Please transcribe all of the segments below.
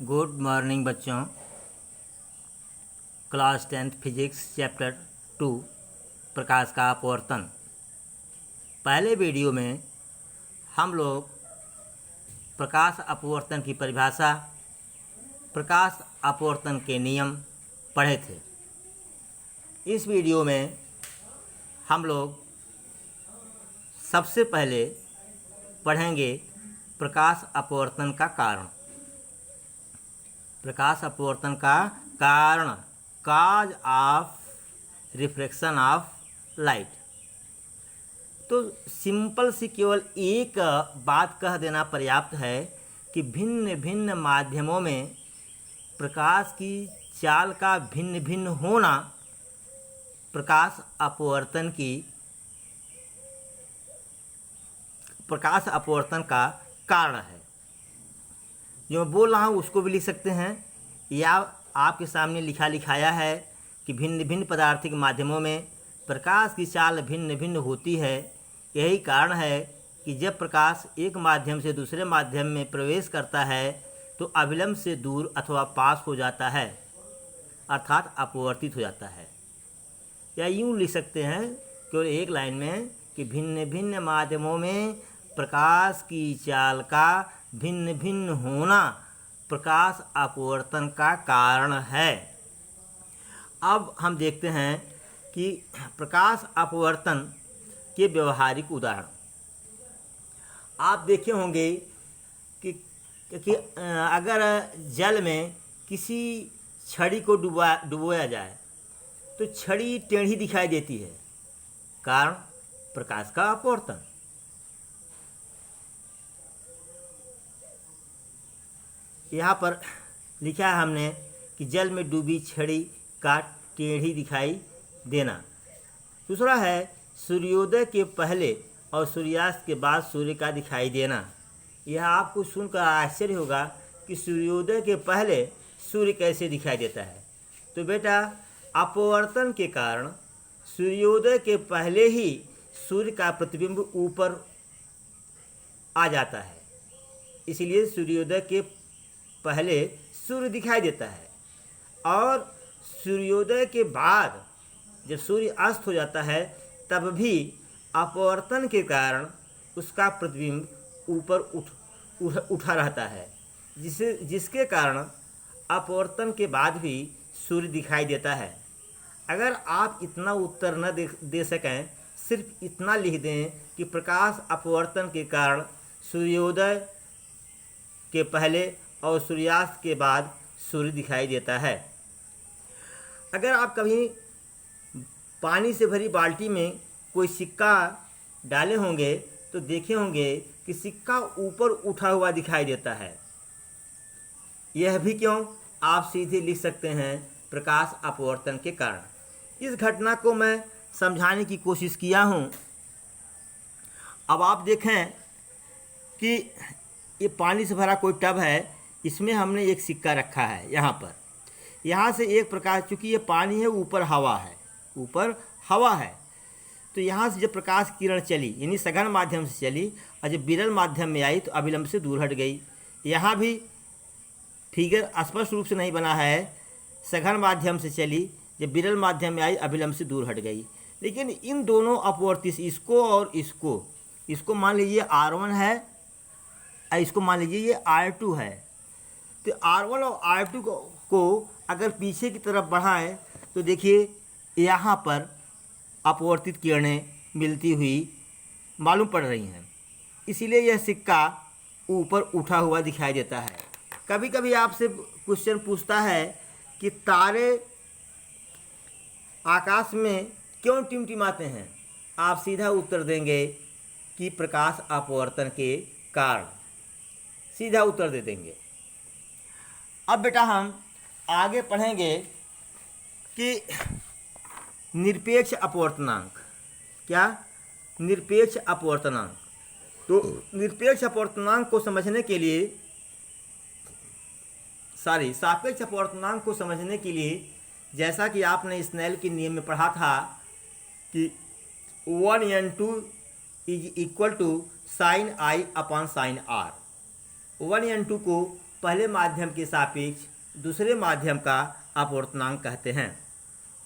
Good morning बच्चों। Class 10th physics chapter 2 प्रकाश का अपवर्तन। पहले वीडियो में हम लोग प्रकाश अपवर्तन की परिभाषा, प्रकाश अपवर्तन के नियम पढ़े थे। इस वीडियो में हम लोग सबसे पहले पढ़ेंगे प्रकाश अपवर्तन का कारण। प्रकाश अपवर्तन का कारण, cause of refraction of light. तो सिंपल सी केवल एक बात कह देना पर्याप्त है कि भिन्न भिन्न माध्यमों में प्रकाश की चाल का भिन्न भिन्न होना प्रकाश अपवर्तन का कारण है। जो मैं बोल रहा हूँ उसको भी लिख सकते हैं, या आपके सामने लिखाया है कि भिन्न भिन्न पदार्थिक माध्यमों में प्रकाश की चाल भिन्न भिन्न होती है। यही कारण है कि जब प्रकाश एक माध्यम से दूसरे माध्यम में प्रवेश करता है तो अविलंब से दूर अथवा पास हो जाता है, अर्थात अपवर्तित हो जाता है। या यूँ लिख सकते हैं केवल एक लाइन में कि भिन्न भिन्न माध्यमों में प्रकाश की चाल का भिन्न भिन्न होना प्रकाश अपवर्तन का कारण है। अब हम देखते हैं कि प्रकाश अपवर्तन के व्यवहारिक उदाहरण। आप देखे होंगे कि अगर जल में किसी छड़ी को डुबोया जाए तो छड़ी टेढ़ी दिखाई देती है, कारण प्रकाश का अपवर्तन। यहाँ पर लिखा है हमने कि जल में डूबी छड़ी का टेढ़ी दिखाई देना। दूसरा है सूर्योदय के पहले और सूर्यास्त के बाद सूर्य का दिखाई देना। यह आपको सुनकर आश्चर्य होगा कि सूर्योदय के पहले सूर्य कैसे दिखाई देता है। तो बेटा, अपवर्तन के कारण सूर्योदय के पहले ही सूर्य का प्रतिबिंब ऊपर आ जाता है, इसलिए सूर्योदय के पहले सूर्य दिखाई देता है। और सूर्योदय के बाद जब सूर्य अस्त हो जाता है तब भी अपवर्तन के कारण उसका प्रतिबिंब ऊपर उठा रहता है, जिसके कारण अपवर्तन के बाद भी सूर्य दिखाई देता है। अगर आप इतना उत्तर न दे सकें, सिर्फ इतना लिख दें कि प्रकाश अपवर्तन के कारण सूर्योदय के पहले और सूर्यास्त के बाद सूर्य दिखाई देता है। अगर आप कभी पानी से भरी बाल्टी में कोई सिक्का डाले होंगे तो देखे होंगे कि सिक्का ऊपर उठा हुआ दिखाई देता है। यह भी क्यों? आप सीधे लिख सकते हैं प्रकाश अपवर्तन के कारण। इस घटना को मैं समझाने की कोशिश किया हूँ। अब आप देखें कि ये पानी से भरा कोई टब है, इसमें हमने एक सिक्का रखा है। यहाँ से एक प्रकाश, चूँकि ये पानी है, ऊपर हवा है, तो यहाँ से जब प्रकाश किरण चली, यानी सघन माध्यम से चली, और जब विरल माध्यम में आई तो अविलंब से दूर हट गई। यहाँ भी फिगर स्पष्ट रूप से नहीं बना है, सघन माध्यम से चली, जब विरल माध्यम में आई अविलंब से दूर हट गई। लेकिन इन दोनों अपवर्तित, इसको और इसको मान लीजिए R1 है, इसको मान लीजिए ये R2 है। तो R1 और R2 को अगर पीछे की तरफ बढ़ाएं तो देखिए यहाँ पर अपवर्तित किरणें मिलती हुई मालूम पड़ रही हैं, इसीलिए यह सिक्का ऊपर उठा हुआ दिखाई देता है। कभी कभी आपसे क्वेश्चन पूछता है कि तारे आकाश में क्यों टिमटिमाते हैं? आप सीधा उत्तर देंगे कि प्रकाश अपवर्तन के कारण, सीधा उत्तर दे देंगे। अब बेटा हम आगे पढ़ेंगे कि निरपेक्ष अपवर्तनांक। क्या? निरपेक्ष अपवर्तनांक। तो निरपेक्ष अपवर्तनांक को समझने के लिए, सापेक्ष अपवर्तनांक को समझने के लिए, जैसा कि आपने स्नेल के नियम में पढ़ा था कि 1n2 is equal to sine I upon sine R। 1n2 को पहले माध्यम के सापेक्ष दूसरे माध्यम का अपवर्तनांक कहते हैं।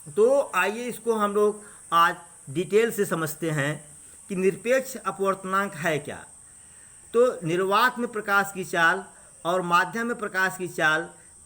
तो आइए इसको हम लोग आज डिटेल से समझते हैं कि निरपेक्ष अपवर्तनांक है क्या। तो निर्वात में प्रकाश की चाल और माध्यम में प्रकाश की चाल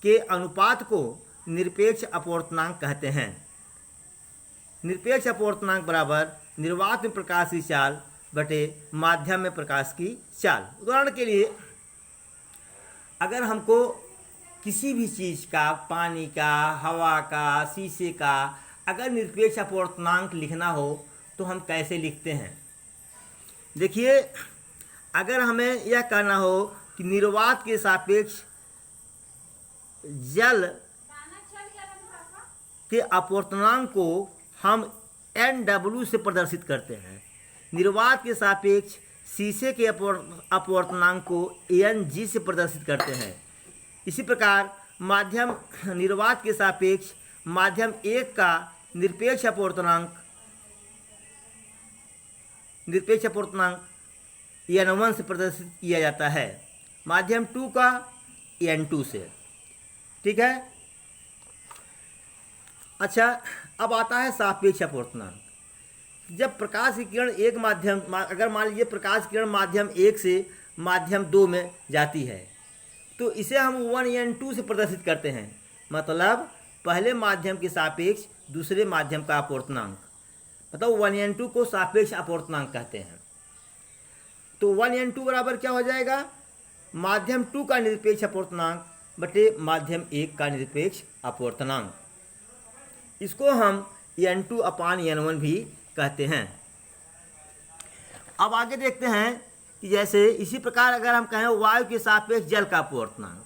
के अनुपात को निरपेक्ष अपवर्तनांक कहते हैं। निरपेक्ष अपवर्तनांक बराबर निर्वात में प्रकाश की चाल बटे माध्यम में प्रकाश की चाल। उदाहरण के लिए अगर हमको किसी भी चीज़ का, पानी का, हवा का, शीशे का अगर निरपेक्ष अपवर्तनांक लिखना हो तो हम कैसे लिखते हैं। देखिए, अगर हमें यह कहना हो कि निर्वात के सापेक्ष जल के अपवर्तनांक को हम NW से प्रदर्शित करते हैं, निर्वात के सापेक्ष शीशे के अपवर्तनांक को ANG से प्रदर्शित करते हैं। इसी प्रकार माध्यम निर्वात के सापेक्ष माध्यम 1 का निरपेक्ष अपवर्तनांक N1 से प्रदर्शित किया जाता है, माध्यम 2 का N2 से। ठीक है। अच्छा, अब आता है सापेक्ष अपवर्तनांक। जब प्रकाश की किरण एक माध्यम, अगर मान लीजिए प्रकाश किरण माध्यम 1 से माध्यम 2 में जाती है तो इसे हम 1N2 से प्रदर्शित करते हैं, मतलब पहले माध्यम के सापेक्ष दूसरे माध्यम का अपवर्तनांक, मतलब 1N2 को सापेक्ष अपवर्तनांक कहते हैं। तो 1N2 बराबर क्या हो जाएगा, माध्यम 2 का निरपेक्ष अपवर्तनांक बटे माध्यम 1 का निरपेक्ष अपवर्तनांक। इसको हम N2/N1 भी कहते हैं। अब आगे देखते हैं कि जैसे इसी प्रकार अगर हम कहें वायु के सापेक्ष जल का अपवर्तनांक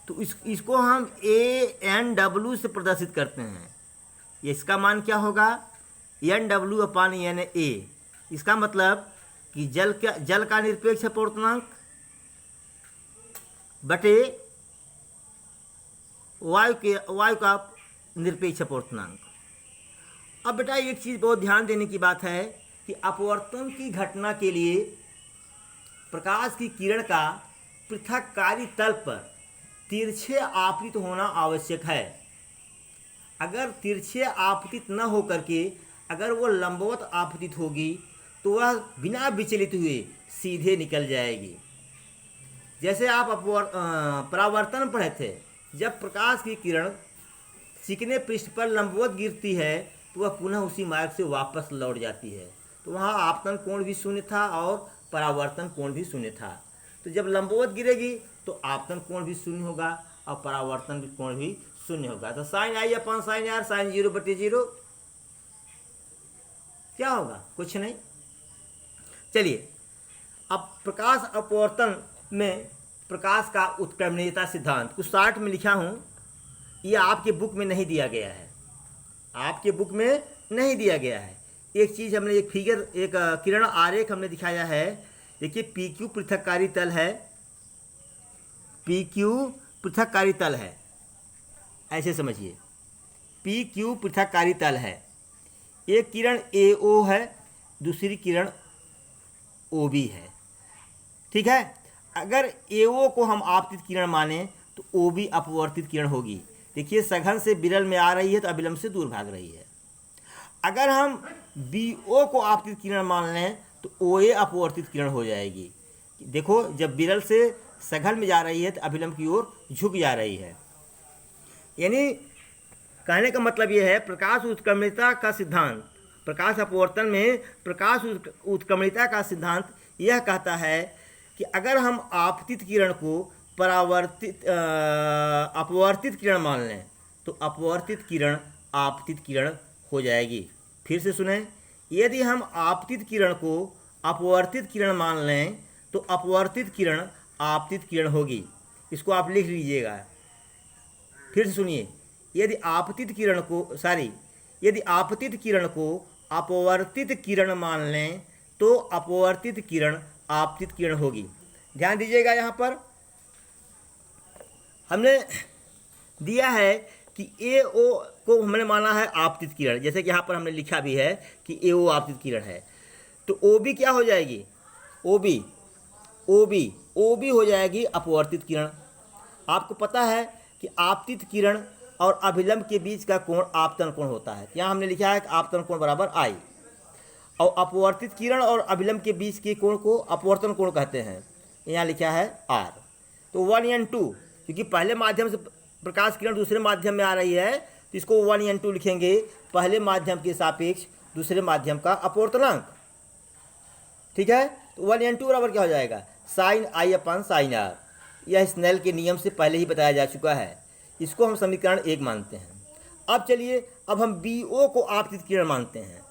तो इसको हम ANW से प्रदर्शित करते हैं। इसका मान क्या होगा, NW/NA। इसका मतलब कि जल का निरपेक्ष अपवर्तनांक बटे वायु का निरपेक्ष अपवर्तनांक। अब बेटा एक चीज़ बहुत ध्यान देने की बात है कि अपवर्तन की घटना के लिए प्रकाश की किरण का पृथक्कारी तल पर तिरछे आपतित होना आवश्यक है। अगर तिरछे आपतित न हो करके अगर वो लंबवत आपतित होगी तो वह बिना विचलित हुए सीधे निकल जाएगी। जैसे आप परावर्तन पढ़े थे, जब प्रकाश की किरण चिकने पृष्ठ पर लंबवत गिरती है तो वह पुनः उसी मार्ग से वापस लौट जाती है। तो वहाँ आपतन कोण भी शून्य था और परावर्तन कोण भी शून्य था। तो जब लंबवत गिरेगी तो आपतन कोण भी शून्य होगा और परावर्तन कोण भी शून्य होगा। तो sin I/sin R sin 0/0 क्या होगा, कुछ नहीं। चलिए, अब प्रकाश अपवर्तन में प्रकाश का उत्क्रमणीयता सिद्धांत कुछ शार्ट में लिखा हूँ, ये आपके बुक में नहीं दिया गया है, आपके बुक में नहीं दिया गया है। एक चीज़ हमने एक फिगर, एक किरण आरेख हमने दिखाया है। देखिए, PQ पृथक्कारी तल है, PQ पृथक्कारी तल है, ऐसे समझिए, PQ पृथक्कारी तल है। एक किरण AO है, दूसरी किरण OB है। ठीक है। अगर AO को हम आपतित किरण माने तो OB अपवर्तित किरण होगी। देखिए, सघन से विरल में आ रही है तो अविलंब से दूर भाग रही है। अगर हम BO को आपतित किरण मान लें तो OA अपवर्तित किरण हो जाएगी। देखो, जब विरल से सघन में जा रही है तो अविलंब की ओर झुक जा रही है। यानी कहने का मतलब यह है, प्रकाश उत्क्रमणीयता का सिद्धांत, प्रकाश अपवर्तन में प्रकाश उत्क्रमणीयता का सिद्धांत यह कहता है कि अगर हम आपतित किरण को अपवर्तित किरण मान लें तो अपवर्तित किरण आपतित किरण हो जाएगी। फिर से सुने, यदि हम आपतित किरण को अपवर्तित किरण मान लें तो अपवर्तित किरण आपतित किरण होगी। इसको आप लिख लीजिएगा। फिर से सुनिए, यदि आपतित किरण को अपवर्तित किरण मान लें तो अपवर्तित किरण आपतित किरण होगी। ध्यान दीजिएगा, यहाँ पर हमने दिया है कि AO को हमने माना है आपतित किरण, जैसे कि यहाँ पर हमने लिखा भी है कि AO आपतित किरण है। तो OB क्या हो जाएगी, OB हो जाएगी अपवर्तित किरण। आपको पता है कि आपतित किरण और अभिलंब के बीच का कोण आपतन कोण होता है। यहाँ हमने लिखा है कि आपतन कोण बराबर आई, और अपवर्तित किरण और अभिलंब के बीच के कोण को अपवर्तन कोण कहते हैं। यहाँ लिखा है आर। तो 1 एन 2, क्योंकि पहले माध्यम से प्रकाश किरण दूसरे माध्यम में आ रही है, तो इसको 1 एन 2 लिखेंगे, पहले माध्यम के सापेक्ष दूसरे माध्यम का अपवर्तनांक। ठीक है, तो 1 एन 2 बराबर क्या हो जाएगा, साइन आई अपन साइन आर। यह स्नेल के नियम से पहले ही बताया जा चुका है। इसको हम समीकरण 1 मानते हैं। अब चलिए, अब हम बी ओ को आपतित किरण मानते हैं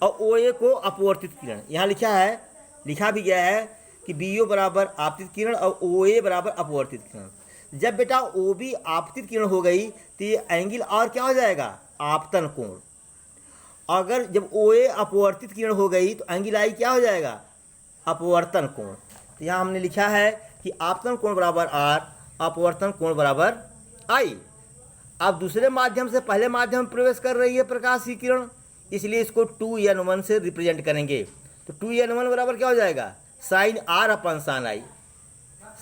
और ओ ए को अपवर्तित किरण। यहाँ लिखा भी गया है कि बी ओ बराबर आपतित किरण और ओ ए बराबर अपवर्तित किरण। जब बेटा ओ बी आपतित किरण हो गई तो ये एंगल और क्या हो जाएगा, आपतन कोण। अगर जब ओ ए अपवर्तित किरण हो गई तो एंगल आई क्या हो जाएगा, अपवर्तन कोण। तो यहाँ हमने लिखा है कि आपतन कोण बराबर आर, अपवर्तन कोण बराबर आई। अब दूसरे माध्यम से पहले माध्यम में प्रवेश कर रही है प्रकाश की किरण, इसलिए इसको 2n1 से रिप्रेजेंट करेंगे। तो 2n1 बराबर क्या हो जाएगा, sine r upon sine i,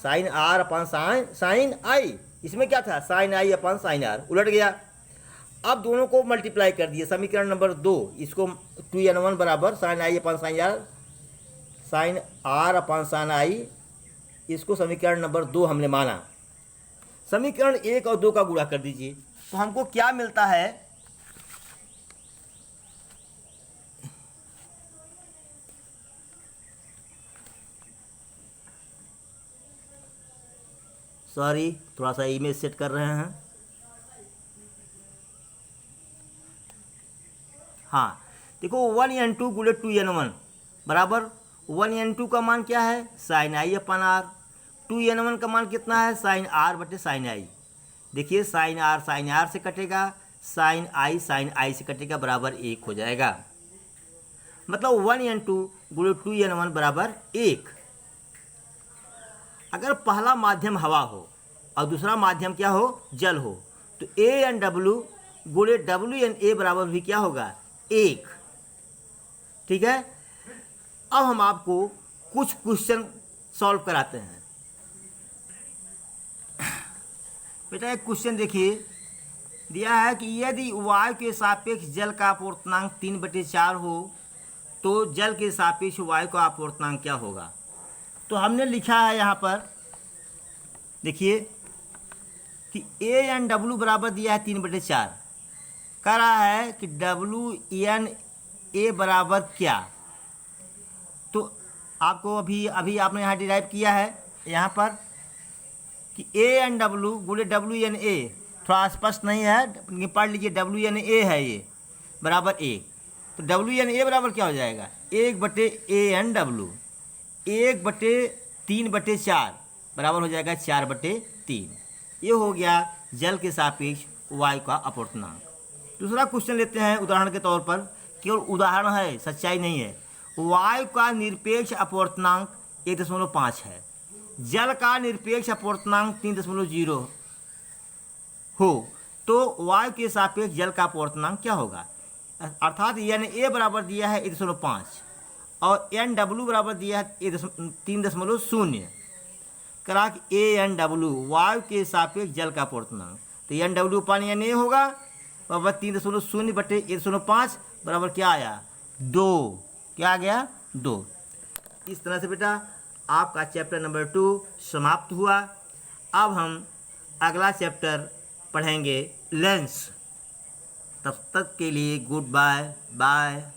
sine r upon sine i. इसमें क्या था, साइन आई अपन साइन आर, उलट गया। अब दोनों को मल्टीप्लाई कर दिए, समीकरण नंबर 2, इसको 2n1 बराबर sine I upon sine r, sine r upon sine i, इसको समीकरण नंबर 2 हमने माना। समीकरण 1 और 2 का गुणा कर दीजिए, तो हमको क्या मिलता है, सॉरी थोड़ा सा इमेज सेट कर रहे हैं। हाँ देखो, 1 एन 2 गुणे 2n1 बराबर 1 एन 2 का मान क्या है, sign I upon are. 2n1 का मान कितना है, साइन आर बटे साइन आई। देखिए साइन आर से कटेगा, साइन आई से कटेगा, बराबर 1 हो जाएगा। मतलब 1 एन 2 गुणे 2n1 बराबर 1। अगर पहला माध्यम हवा हो और दूसरा माध्यम क्या हो, जल हो, तो ए एन डब्ल्यू गुणे डब्ल्यू एन ए बराबर भी क्या होगा, 1। ठीक है, अब हम आपको कुछ क्वेश्चन सॉल्व कराते हैं। बेटा एक क्वेश्चन देखिए, दिया है कि यदि वायु के सापेक्ष जल का अपवर्तनांक 3/4 हो तो जल के सापेक्ष वायु का अपवर्तनांक क्या होगा। तो हमने लिखा है यहाँ पर, देखिए कि ए एन डब्ल्यू बराबर दिया है 3/4, कह रहा है कि डब्ल्यू एन ए बराबर क्या। तो आपको अभी आपने यहाँ डिराइव किया है यहाँ पर कि ए एन डब्ल्यू गुणे डब्ल्यू एन ए, थोड़ा स्पष्ट नहीं है, पढ़ लीजिए, डब्ल्यू एन ए है ये, बराबर 1। तो डब्ल्यू एन ए बराबर क्या हो जाएगा, 1/a_n_w, 1/3/4 बराबर हो जाएगा 4/3। ये हो गया जल के सापेक्ष वायु का अपवर्तनांक। दूसरा क्वेश्चन लेते हैं उदाहरण के तौर पर, केवल उदाहरण है, सच्चाई नहीं है। वायु का निरपेक्ष अपवर्तनांक 1.5 है, जल का निरपेक्ष अपवर्तनांक 3.0 हो तो वायु के सापेक्ष जल का अपवर्तनांक क्या होगा। अर्थात एन ए बराबर दिया है 1.5 और एन डब्ल्यू बराबर दिया है 3.0। करा कि ए एन डब्ल्यू वायु के सापेक्ष जल का अपवर्तनांक, तो एन डब्ल्यू पानी एन ए होगा बराबर 3.0/1.5 बराबर क्या आया, 2। क्या आ गया, 2। इस तरह से बेटा आपका चैप्टर नंबर 2 समाप्त हुआ। अब हम अगला चैप्टर पढ़ेंगे लेंस। तब तक के लिए गुड बाय बाय।